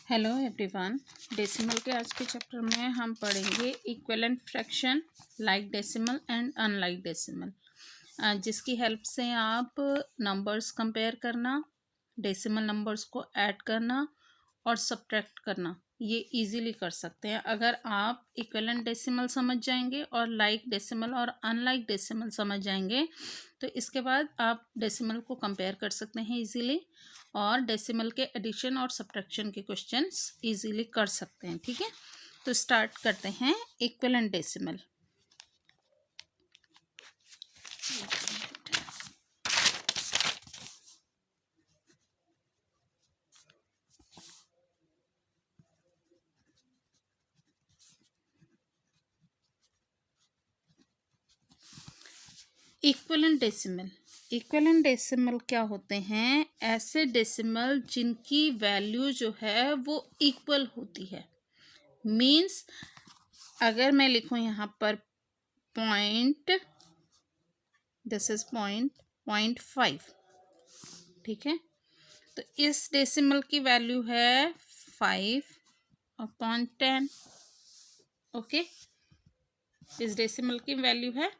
Hello everyone. Decimal के आज के चैप्टर में हम पढ़ेंगे equivalent fraction, like decimal and unlike decimal, जिसकी हेल्प से आप नंबर्स कंपेयर करना, डेसिमल नंबर्स को ऐड करना और सब्ट्रैक्ट करना ये इजीली कर सकते हैं। अगर आप इक्विवेलेंट डेसिमल समझ जाएंगे और लाइक डेसिमल और अनलाइक डेसिमल समझ जाएंगे तो इसके बाद आप डेसिमल को कंपेयर कर सकते हैं इजीली और डेसिमल के एडिशन और सब्ट्रैक्शन के क्वेश्चंस इजीली कर सकते हैं। ठीक है, तो स्टार्ट करते हैं equivalent decimal. Equivalent decimal, equivalent decimal क्या होते हैं? ऐसे डेसिमल जिनकी वैल्यू जो है वो इक्वल होती है। मीन्स अगर मैं लिखूं यहाँ पर पॉइंट, दिस इज पॉइंट 5, ठीक है, तो इस डेसिमल की वैल्यू है 5/10। ओके, इस डेसिमल की वैल्यू है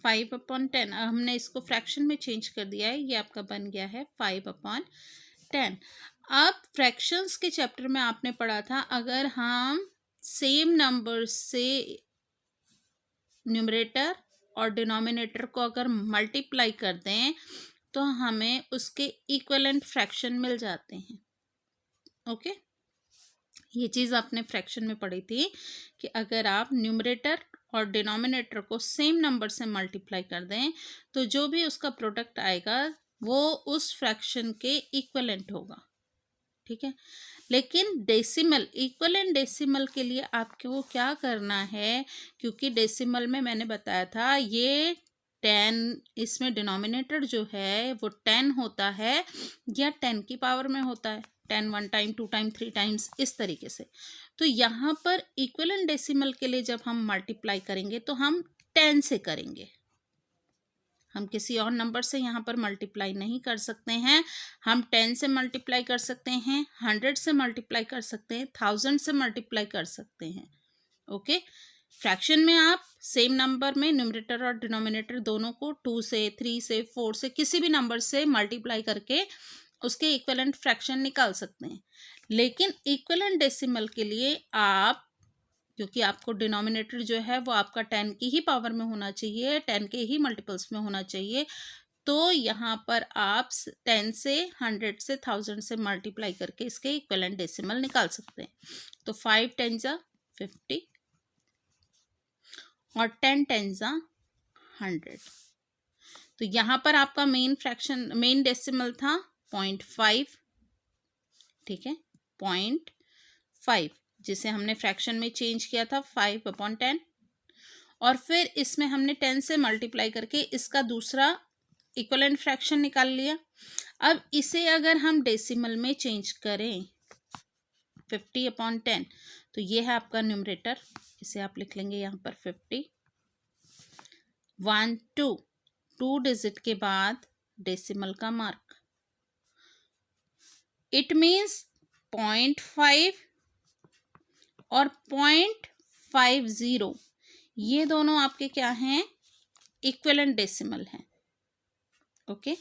5/10। हमने इसको फ्रैक्शन में चेंज कर दिया है, ये आपका बन गया है 5/10। अब फ्रैक्शंस के चैप्टर में आपने पढ़ा था अगर हम सेम नंबर से न्यूमरेटर और डिनोमिनेटर को अगर मल्टीप्लाई कर दें तो हमें उसके इक्विवेलेंट फ्रैक्शन मिल जाते हैं। ओके, ये चीज़ आपने फ्रैक्शन में पढ़ी थी कि अगर आप न्यूमरेटर और डिनोमिनेटर को सेम नंबर से मल्टीप्लाई कर दें तो जो भी उसका प्रोडक्ट आएगा वो उस फ्रैक्शन के इक्विवेलेंट होगा। ठीक है, लेकिन डेसिमल, इक्विवेलेंट डेसिमल के लिए आपको क्या करना है, क्योंकि डेसिमल में मैंने बताया था ये 10, इसमें डिनोमिनेटर जो है वो 10 होता है या 10 की पावर में होता है, 10 1 टाइम 2 टाइम 3 टाइम्स इस तरीके से। तो यहाँ पर इक्विवेलेंट डेसिमल के लिए जब हम मल्टीप्लाई करेंगे तो हम 10 से करेंगे, हम किसी और नंबर से यहाँ पर मल्टीप्लाई नहीं कर सकते हैं। हम 10 से मल्टीप्लाई कर सकते हैं, 100 से मल्टीप्लाई कर सकते हैं, 1000 से मल्टीप्लाई कर सकते हैं। ओके, फ्रैक्शन में आप सेम नंबर में न्यूमरेटर और डिनोमिनेटर दोनों को 2 से 3 से 4 से किसी भी नंबर से मल्टीप्लाई करके उसके इक्विवेलेंट फ्रैक्शन निकाल सकते हैं। लेकिन इक्विवेलेंट डेसिमल के लिए आप, क्योंकि आपको डिनोमिनेटर जो है वो आपका 10 की ही पावर में होना चाहिए, 10 के ही मल्टीपल्स में होना चाहिए, तो यहाँ पर आप 10 से 100 से 1000 से मल्टीप्लाई करके इसके इक्विवेलेंट डेसिमल निकाल सकते हैं। तो 5 10 जा 50 और 10 10 जा 100। तो यहाँ पर आपका मेन फ्रैक्शन, मेन डेसिमल था 0.5, ठीक है, 0.5, जिसे हमने फ्रैक्शन में चेंज किया था 5/10, और फिर इसमें हमने 10 से मल्टीप्लाई करके इसका दूसरा इक्विवेलेंट फ्रैक्शन निकाल लिया। अब इसे अगर हम डेसिमल में चेंज करें 50/10, तो ये है आपका न्यूमरेटर, इसे आप लिख लेंगे यहाँ पर 50, 1 2 डिजिट के बाद डेसिमल का मार्क, इट मीन्स 0.5 और 0.50, ये दोनों आपके क्या हैं? इक्विवेलेंट डेसिमल हैं। ओके,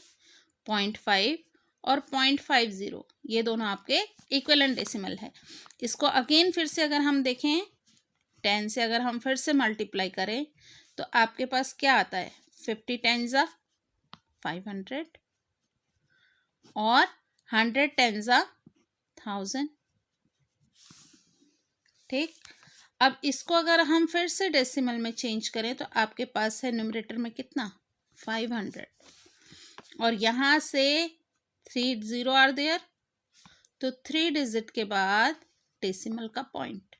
0.5 और 0.50 ये दोनों आपके इक्विवेलेंट डेसिमल है। इसको अगेन फिर से अगर हम देखें, 10 से अगर हम फिर से मल्टीप्लाई करें तो आपके पास क्या आता है? 50 10 जा 500 और 100 10 जा 1000। ठीक, अब इसको अगर हम फिर से डेसिमल में चेंज करें तो आपके पास है न्यूमरेटर में कितना? 500, और यहाँ से 3 0 आर देयर, तो 3 डिजिट के बाद डेसिमल का पॉइंट,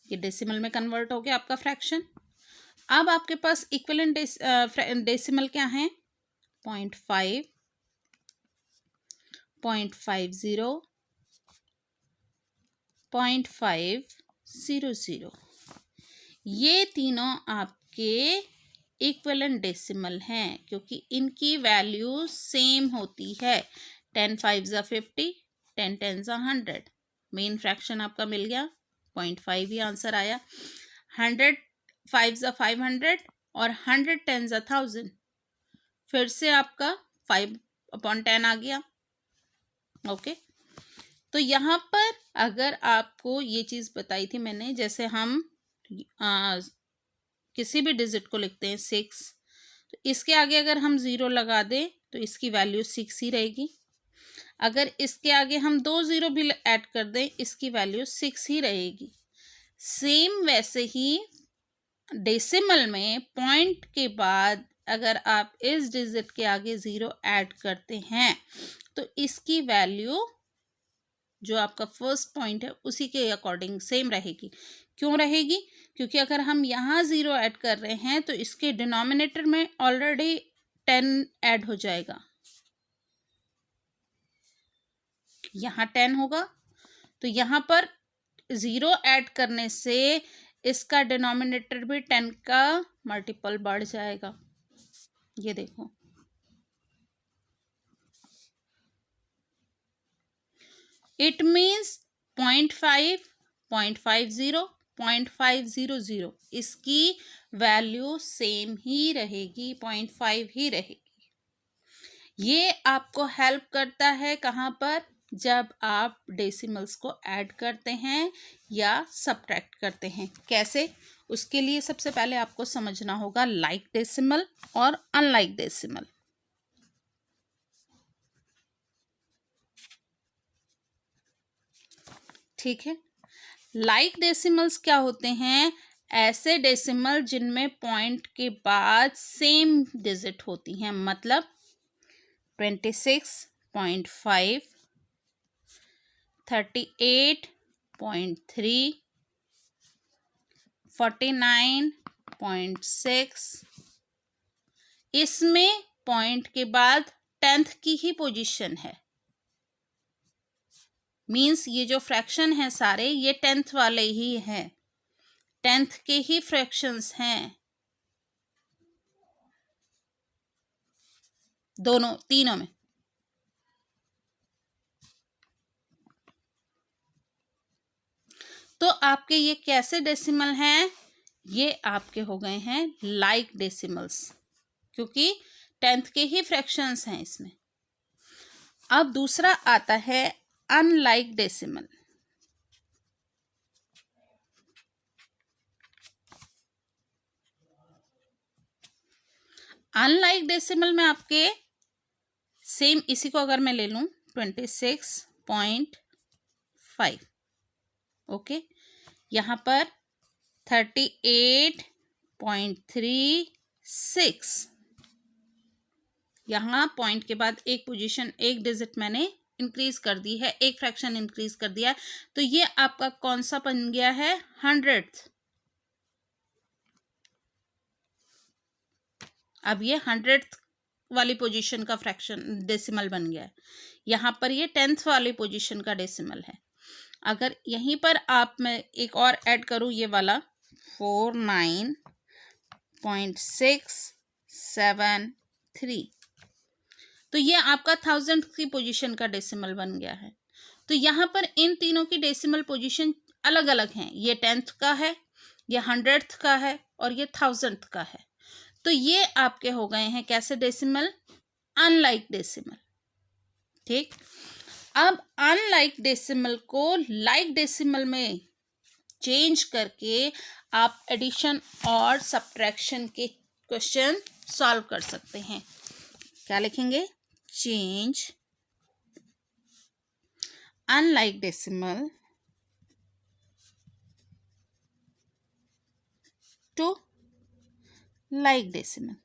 ये डेसिमल में कन्वर्ट हो गया आपका फ्रैक्शन। अब आपके पास इक्विवेलेंट डेसिमल क्या है? 0.5, 0.50, 0.500, ये तीनों आपके इक्विवेलेंट डेसिमल हैं क्योंकि इनकी वैल्यू सेम होती है। 10 5 जा 50, 10 टेंस 100, मेन फ्रैक्शन आपका मिल गया, 0.5 ही आंसर आया। 100 5 500 और 100 टेंस 1000, फिर से आपका 5/10 आ गया। ओके, तो यहाँ पर अगर आपको ये चीज़ बताई थी मैंने, जैसे हम किसी भी डिजिट को लिखते हैं 6, तो इसके आगे अगर हम 0 लगा दें तो इसकी वैल्यू 6 ही रहेगी। अगर इसके आगे हम 2 0 भी ऐड कर दें, इसकी वैल्यू 6 ही रहेगी। सेम वैसे ही डेसिमल में पॉइंट के बाद अगर आप इस डिजिट के आगे 0 ऐड करते हैं तो इसकी वैल्यू जो आपका फर्स्ट पॉइंट है उसी के अकॉर्डिंग सेम रहेगी। क्यों रहेगी? क्योंकि अगर हम यहाँ 0 ऐड कर रहे हैं तो इसके डिनोमिनेटर में ऑलरेडी 10 ऐड हो जाएगा, यहाँ 10 होगा, तो यहाँ पर 0 ऐड करने से इसका डिनोमिनेटर भी 10 का मल्टीपल बढ़ जाएगा। ये देखो, इट मीन्स 0.5, 0.50, 0.500, इसकी वैल्यू सेम ही रहेगी, 0.5 ही रहेगी। ये आपको हेल्प करता है कहाँ पर? जब आप डेसिमल्स को ऐड करते हैं या सब्ट्रैक्ट करते हैं। कैसे? उसके लिए सबसे पहले आपको समझना होगा लाइक डेसिमल और अनलाइक डेसिमल। ठीक है, लाइक डेसिमल्स क्या होते हैं? ऐसे डेसिमल जिनमें पॉइंट के बाद सेम डिजिट होती हैं, मतलब 26.5, 38.3, 49.6, इसमें पॉइंट के बाद 10th की ही पोजीशन है। मीन्स ये जो फ्रैक्शन है सारे ये 10th वाले ही हैं, 10th के ही फ्रैक्शंस हैं, दोनों तीनों में। तो आपके ये कैसे डेसिमल हैं? ये आपके हो गए हैं लाइक डेसिमल्स, क्योंकि 10th के ही फ्रैक्शंस हैं इसमें। अब दूसरा आता है अनलाइक डेसिमल। अनलाइक डेसिमल में आपके सेम, इसी को अगर मैं ले लूं 26.5, ओके, यहाँ पर 38.36, यहाँ पॉइंट के बाद एक पोजीशन, एक डिजिट मैंने इंक्रीज कर दी है, एक फ्रैक्शन इंक्रीज कर दिया है, तो ये आपका कौन सा बन गया है? 100th। अब ये 100th वाली पोजीशन का फ्रैक्शन डेसिमल बन गया है। यहाँ पर ये 10th वाली पोजीशन का डेसिमल है। अगर यहीं पर आप, मैं एक और ऐड करूँ ये वाला 49.673, तो ये आपका 1000th की पोजीशन का डेसिमल बन गया है। तो यहाँ पर इन तीनों की डेसिमल पोजीशन अलग अलग हैं, ये 10th का है, ये 100th का है और ये 1000th का है। तो ये आपके हो गए हैं कैसे डेसिमल? Unlike decimal. ठीक, अब अनलाइक डेसिमल को लाइक डेसिमल में चेंज करके आप एडिशन और सब्ट्रैक्शन के क्वेश्चन सॉल्व कर सकते हैं। क्या लिखेंगे? Change unlike decimal to like decimal.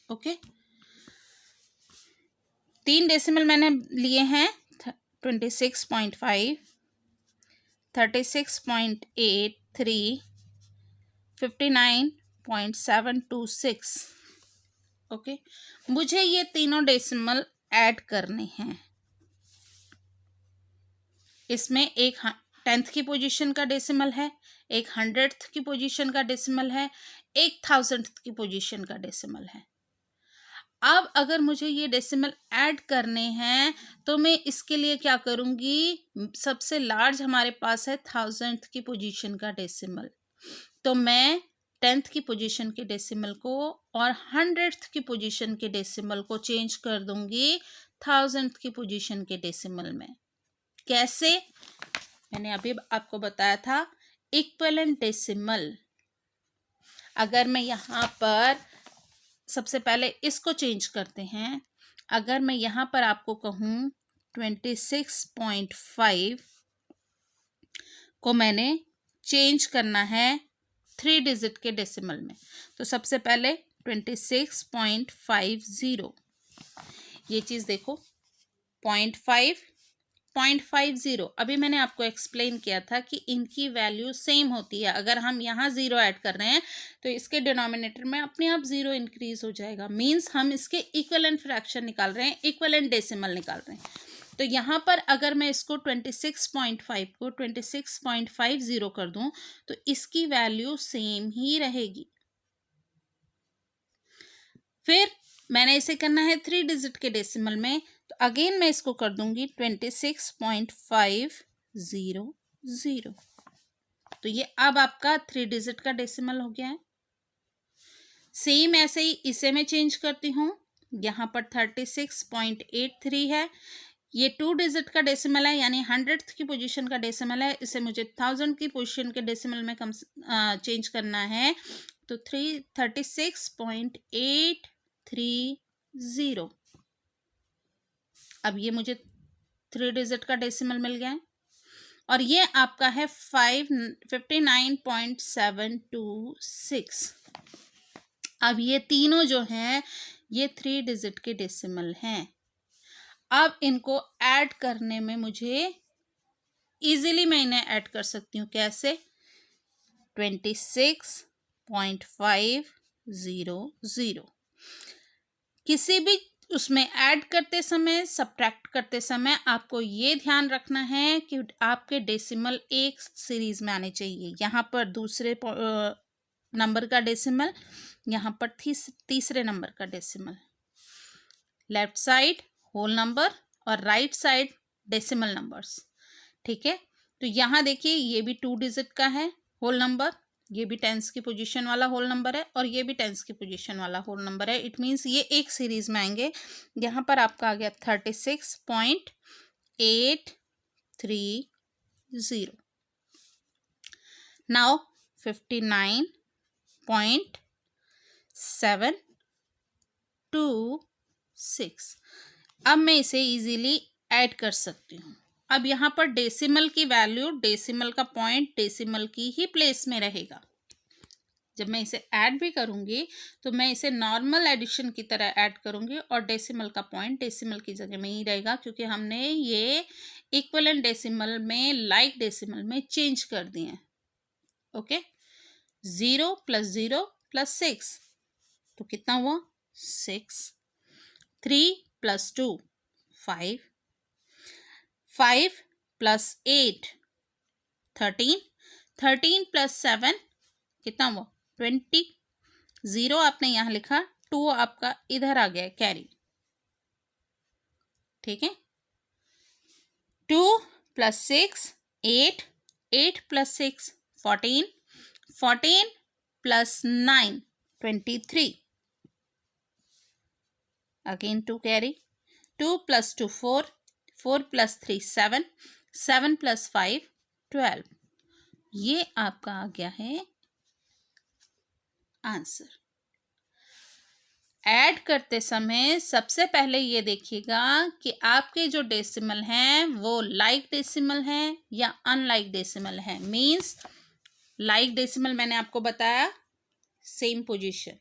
Okay, 3 decimal मैंने लिए हैं, 26.5, 36.83, 59.726। ओके, मुझे ये तीनों डेसिमल ऐड करने हैं। इसमें एक 10th की पोजीशन का डेसिमल है, एक 100th की पोजीशन का डेसिमल है, एक 1000th की पोजीशन का डेसिमल है। अब अगर मुझे ये डेसिमल ऐड करने हैं तो मैं इसके लिए क्या करूँगी, सबसे लार्ज हमारे पास है 1000th की पोजीशन का डेसिमल, तो मैं 10th की पोजीशन के डेसिमल को और 100th की पोजीशन के डेसिमल को चेंज कर दूंगी 1000th की पोजीशन के डेसिमल में। कैसे? मैंने अभी आपको बताया था, इक्विवेलेंट डेसिमल। अगर मैं यहाँ पर सबसे पहले इसको चेंज करते हैं, अगर मैं यहाँ पर आपको कहूँ 26.5 को मैंने चेंज करना है 3 डिजिट के डेसिमल में, तो सबसे पहले 26.50, ये चीज़ देखो 0.50। अभी मैंने आपको एक्सप्लेन किया था कि इनकी वैल्यू सेम होती है। अगर हम यहाँ 0 ऐड कर रहे हैं तो इसके डिनोमिनेटर में अपने आप 0 इंक्रीज हो जाएगा, मीन्स हम इसके इक्विवेलेंट फ्रैक्शन निकाल रहे हैं, इक्विवेलेंट डेसिमल निकाल रहे हैं। तो यहाँ पर अगर मैं इसको 26.5 को 26.50 कर दूं तो इसकी वैल्यू सेम ही रहेगी। फिर मैंने इसे करना है 3 डिजिट के डेसिमल में, तो अगेन मैं इसको कर दूंगी 26.500। तो ये अब आपका 3 डिजिट का डेसिमल हो गया है। सेम ऐसे ही इसे मैं चेंज करती हूँ, यहाँ पर 36.83 है, ये 2 डिजिट का डेसिमल है, यानी 100th की पोजीशन का डेसिमल है, इसे मुझे 1000 की पोजीशन के डेसिमल में चेंज करना है, तो 36.830। अब ये मुझे 3 डिजिट का डेसिमल मिल गया है और ये आपका है 59.726। अब ये तीनों जो हैं ये 3 डिजिट के डेसिमल हैं। अब इनको ऐड करने में मुझे इजीली मैं इन्हें ऐड कर सकती हूँ। कैसे? 26.500। किसी भी उसमें ऐड करते समय, सब्ट्रैक्ट करते समय आपको ये ध्यान रखना है कि आपके डेसिमल एक सीरीज में आने चाहिए। यहाँ पर दूसरे नंबर का डेसिमल, यहाँ पर तीसरे नंबर का decimal, left side whole number और राइट साइड डेसिमल नंबर्स। ठीक है, तो यहाँ देखिए ये भी 2 डिजिट का है होल नंबर, ये भी 10s की पोजीशन वाला होल नंबर है और ये भी 10s की पोजीशन वाला होल नंबर है। इट मीन्स ये एक सीरीज में आएंगे। यहाँ पर आपका आ गया 36.830। नाउ 59.726। अब मैं इसे इजीली ऐड कर सकती हूँ। अब यहाँ पर डेसिमल की वैल्यू, डेसिमल का पॉइंट डेसिमल की ही प्लेस में रहेगा। जब मैं इसे ऐड भी करूँगी तो मैं इसे नॉर्मल एडिशन की तरह ऐड करूँगी और डेसिमल का पॉइंट डेसिमल की जगह में ही रहेगा, क्योंकि हमने ये इक्विवेलेंट डेसिमल में लाइक डेसिमल में चेंज कर दिए हैं। ओके, 0 + 0 + 6 तो कितना हुआ? 6। 3 + 2 5, 5 + 8 13, 13 + 7 कितना हुआ? 20। 0 आपने यहाँ लिखा, 2 आपका इधर आ गया कैरी। ठीक है, 2 + 6 8, 8 + 6 14, 14 + 9 23। Again 2 carry, 2 + 2 4, 4 + 3 7, 7 + 5 12। ये आपका आ गया है आंसर। ऐड करते समय सबसे पहले ये देखिएगा कि आपके जो डेसिमल हैं वो लाइक डेसिमल हैं या अनलाइक डेसिमल हैं। मीन्स लाइक डेसिमल मैंने आपको बताया सेम पोजीशन,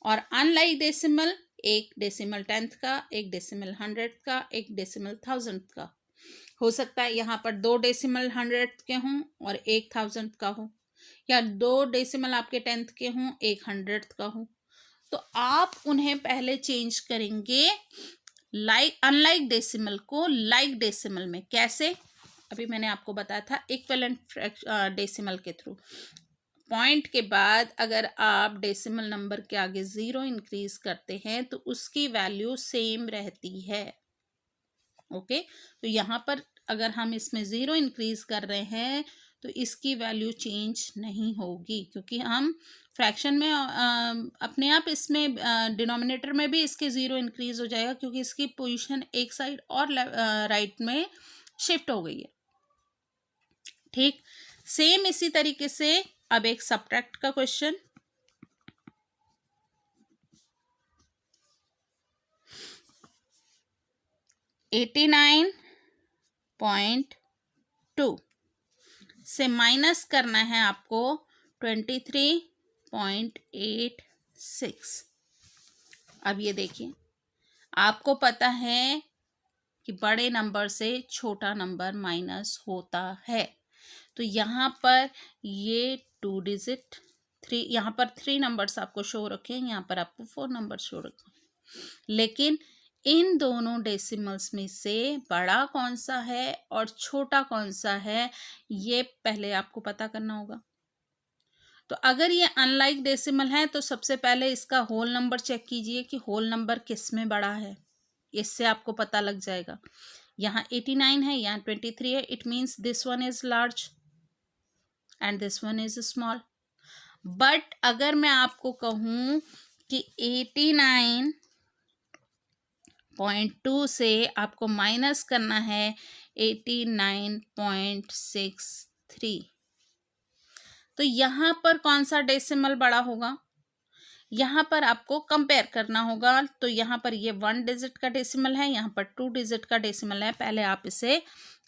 और अनलाइक डेसिमल एक डेसिमल 10th का, एक डेसिमल 100th का, एक डेसिमल 1000th का। हो सकता है यहाँ पर 2 डेसिमल 100th के हों और एक 1000th का हो, या 2 डेसिमल आपके 10th के हों, एक 100th का हो। तो आप उन्हें पहले चेंज करेंगे अनलाइक डेसिमल को लाइक डेसिमल में। कैसे? अभी मैंने आपको बताया था इक्विवेलेंट डेसिमल के थ्रू। पॉइंट के बाद अगर आप डेसिमल नंबर के आगे 0 इंक्रीज करते हैं तो उसकी वैल्यू सेम रहती है। ओके, तो यहाँ पर अगर हम इसमें 0 इंक्रीज कर रहे हैं तो इसकी वैल्यू चेंज नहीं होगी, क्योंकि हम फ्रैक्शन में अपने आप इसमें डिनोमिनेटर में भी इसके 0 इंक्रीज हो जाएगा, क्योंकि इसकी पोजीशन एक साइड और राइट में शिफ्ट हो गई है। ठीक, सेम इसी तरीके से अब एक सब्ट्रैक्ट का क्वेश्चन। $89.2 से माइनस करना है आपको 23.86। अब ये देखिए, आपको पता है कि बड़े नंबर से छोटा नंबर माइनस होता है, तो यहाँ पर ये 2 डिजिट 3, यहाँ पर 3 नंबर्स आपको शो रखे हैं, यहाँ पर आपको 4 नंबर शो रखे हैं, लेकिन इन दोनों डेसिमल्स में से बड़ा कौन सा है और छोटा कौन सा है ये पहले आपको पता करना होगा। तो अगर ये अनलाइक डेसिमल है तो सबसे पहले इसका होल नंबर चेक कीजिए कि होल नंबर किस में बड़ा है, इससे आपको पता लग जाएगा। यहाँ 89 है, यहाँ 23 है, it means this one is large and this one is small. But अगर मैं आपको कहूँ कि 89.2 से आपको माइनस करना है 89.63, तो यहाँ पर कौन सा डेसिमल बड़ा होगा, यहाँ पर आपको कंपेयर करना होगा। तो यहाँ पर ये 1 डिजिट का डेसिमल है, यहाँ पर 2 डिजिट का डेसिमल है। पहले आप इसे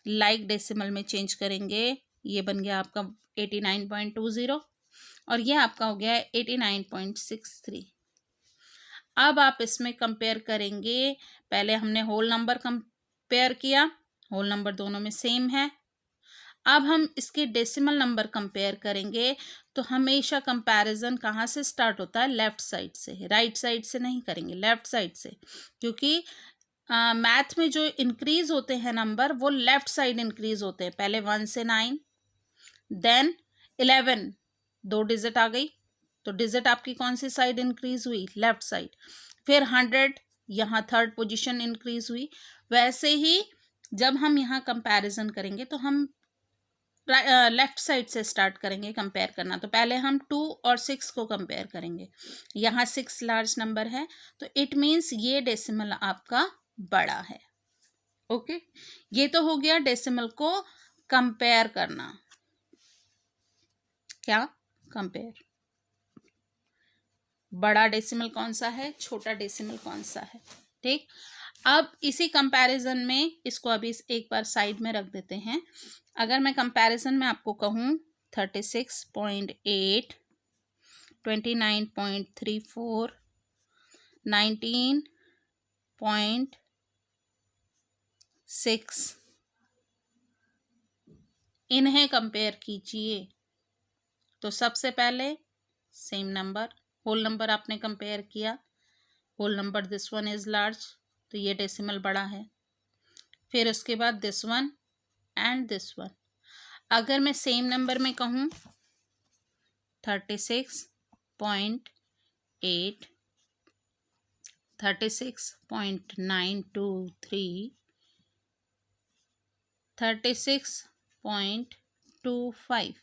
लाइक डेसिमल में चेंज करेंगे, ये बन गया आपका 89.20 और ये आपका हो गया 89.63। अब आप इसमें कंपेयर करेंगे, पहले हमने होल नंबर कंपेयर किया, होल नंबर दोनों में सेम है। अब हम इसके डेसिमल नंबर कंपेयर करेंगे, तो हमेशा कंपैरिजन कहाँ से स्टार्ट होता है, लेफ्ट साइड से, राइट साइड से नहीं करेंगे, लेफ्ट साइड से, क्योंकि मैथ में जो इंक्रीज होते हैं नंबर वो लेफ्ट साइड इंक्रीज होते हैं। पहले 1 से 9, देन 11, 2 डिजिट आ गई, तो डिजिट आपकी कौन सी साइड इंक्रीज हुई, लेफ्ट साइड। फिर 100, यहाँ 3rd पोजीशन इंक्रीज हुई। वैसे ही जब हम यहाँ कंपैरिजन करेंगे तो हम लेफ्ट साइड से स्टार्ट करेंगे कंपेयर करना। तो पहले हम 2 और 6 को कंपेयर करेंगे, यहाँ 6 लार्ज नंबर है, तो इट मीन्स ये डेसिमल आपका बड़ा है। ओके, ये तो हो गया डेसिमल को कंपेयर करना। क्या कंपेयर, बड़ा डेसिमल कौन सा है, छोटा डेसिमल कौन सा है। ठीक, अब इसी कंपैरिजन में इसको अभी एक बार साइड में रख देते हैं। अगर मैं कंपैरिजन में आपको कहूँ 36.8, 29.34, 19.6, इन्हें कंपेयर कीजिए। तो सबसे पहले सेम नंबर, होल नंबर आपने कंपेयर किया, whole number this one is large, तो ये डेसिमल बड़ा है। फिर उसके बाद this one and this one. अगर मैं सेम नंबर में कहूँ 36.8, 36.923, 36.25,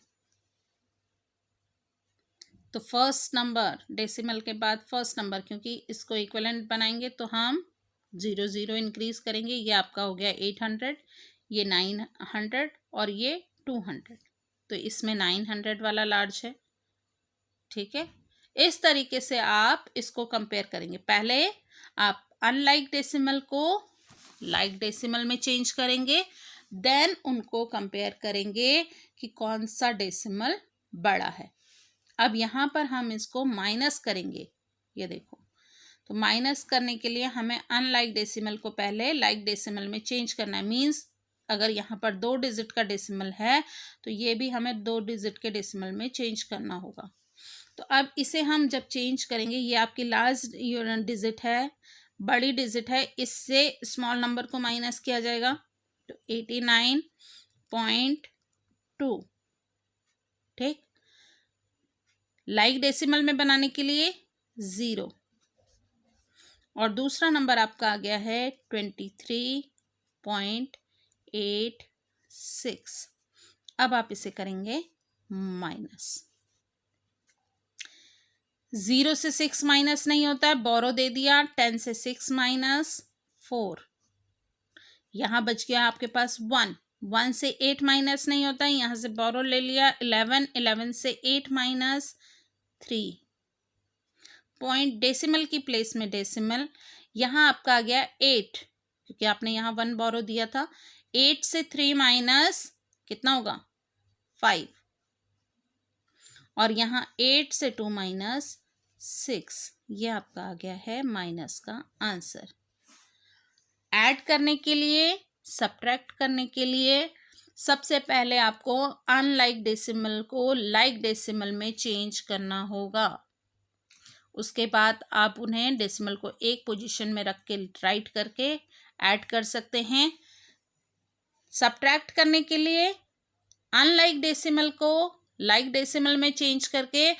तो फर्स्ट नंबर डेसिमल के बाद फर्स्ट नंबर, क्योंकि इसको इक्विवेलेंट बनाएंगे तो हम 0 इंक्रीज करेंगे। ये आपका हो गया 800, ये 900 और ये 200, तो इसमें 900 वाला लार्ज है। ठीक है, इस तरीके से आप इसको कंपेयर करेंगे। पहले आप अनलाइक डेसिमल को लाइक डेसिमल में चेंज करेंगे, देन उनको कंपेयर करेंगे कि कौन सा डेसिमल बड़ा है। अब यहाँ पर हम इसको माइनस करेंगे, ये देखो, तो माइनस करने के लिए हमें अनलाइक डेसिमल को पहले लाइक डेसिमल में चेंज करना है। मीन्स अगर यहाँ पर 2 डिजिट का डेसिमल है तो ये भी हमें 2 डिजिट के डेसिमल में चेंज करना होगा। तो अब इसे हम जब चेंज करेंगे, ये आपकी लास्ट डिजिट है, बड़ी डिजिट है, इससे स्मॉल नंबर को माइनस किया जाएगा, तो 89.2। ठीक, लाइक डेसिमल में बनाने के लिए 0, और दूसरा नंबर आपका आ गया है 23.86। अब आप इसे करेंगे माइनस। 0 से 6 माइनस नहीं होता है, बोरो दे दिया। 10 से 6 माइनस 4, यहाँ बच गया आपके पास 1। 1 से 8 माइनस नहीं होता है, यहाँ से बोरो ले लिया। 11 से 8 माइनस 3, पॉइंट डेसिमल की प्लेस में डेसिमल, यहाँ आपका आ गया 8, क्योंकि आपने यहाँ 1 बोरो दिया था। 8 से 3 माइनस कितना होगा 5, और यहाँ 8 से 2 माइनस 6, ये आपका आ गया है माइनस का आंसर। ऐड करने के लिए, सब्ट्रैक्ट करने के लिए सबसे पहले आपको अनलाइक डेसिमल को लाइक डेसिमल में चेंज करना होगा। उसके बाद आप उन्हें डेसिमल को एक पोजीशन में रख के राइट करके ऐड कर सकते हैं। सब्ट्रैक्ट करने के लिए अनलाइक डेसिमल को लाइक डेसिमल में चेंज करके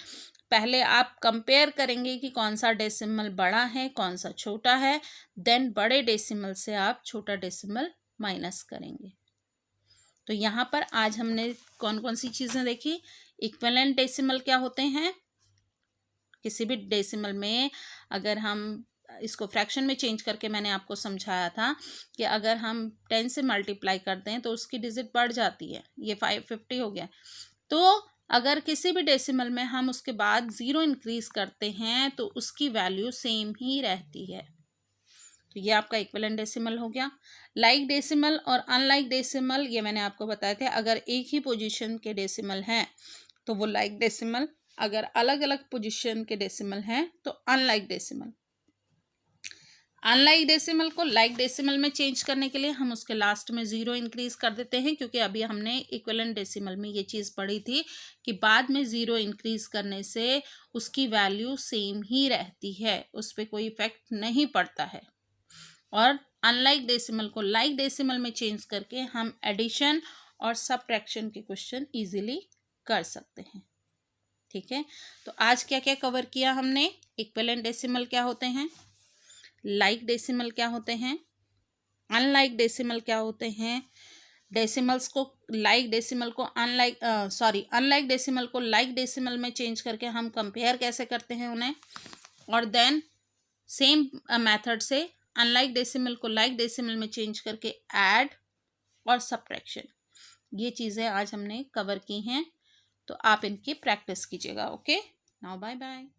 पहले आप कंपेयर करेंगे कि कौन सा डेसिमल बड़ा है, कौन सा छोटा है, देन बड़े डेसिमल से आप छोटा डेसिमल माइनस करेंगे। तो यहाँ पर आज हमने कौन कौन सी चीज़ें देखी। इक्विवेलेंट डेसिमल क्या होते हैं, किसी भी डेसिमल में अगर हम इसको फ्रैक्शन में चेंज करके, मैंने आपको समझाया था कि अगर हम 10 से मल्टीप्लाई करते हैं तो उसकी डिजिट बढ़ जाती है, ये 550 हो गया। तो अगर किसी भी डेसिमल में हम उसके बाद 0 इंक्रीज करते हैं तो उसकी वैल्यू सेम ही रहती है। तो ये आपका इक्विवेलेंट डेसिमल हो गया। लाइक डेसिमल और अनलाइक डेसिमल, ये मैंने आपको बताया था, अगर एक ही पोजीशन के डेसिमल हैं तो वो लाइक डेसिमल, अगर अलग अलग पोजीशन के डेसिमल हैं तो अनलाइक डेसिमल। अनलाइक डेसिमल को लाइक डेसिमल में चेंज करने के लिए हम उसके लास्ट में 0 इंक्रीज कर देते हैं, क्योंकि अभी हमने इक्विवेलेंट डेसिमल में ये चीज़ पढ़ी थी कि बाद में 0 इंक्रीज करने से उसकी वैल्यू सेम ही रहती है, उस पर कोई इफेक्ट नहीं पड़ता है। और अनलाइक डेसिमल को लाइक डेसिमल में चेंज करके हम एडिशन और सब्ट्रैक्शन के क्वेश्चन इजीली कर सकते हैं। ठीक है, तो आज क्या क्या कवर किया हमने। इक्विवेलेंट डेसिमल क्या होते हैं, लाइक डेसिमल क्या होते हैं, अनलाइक डेसिमल क्या होते हैं, डेसिमल्स को लाइक डेसिमल को अनलाइक डेसिमल को लाइक डेसिमल में चेंज करके हम कंपेयर कैसे करते हैं उन्हें, और देन सेम मेथड से अनलाइक डेसिमल को लाइक डेसिमल में चेंज करके ऐड और सब्ट्रैक्शन, ये चीज़ें आज हमने कवर की हैं। तो आप इनकी प्रैक्टिस कीजिएगा। Okay, now bye bye.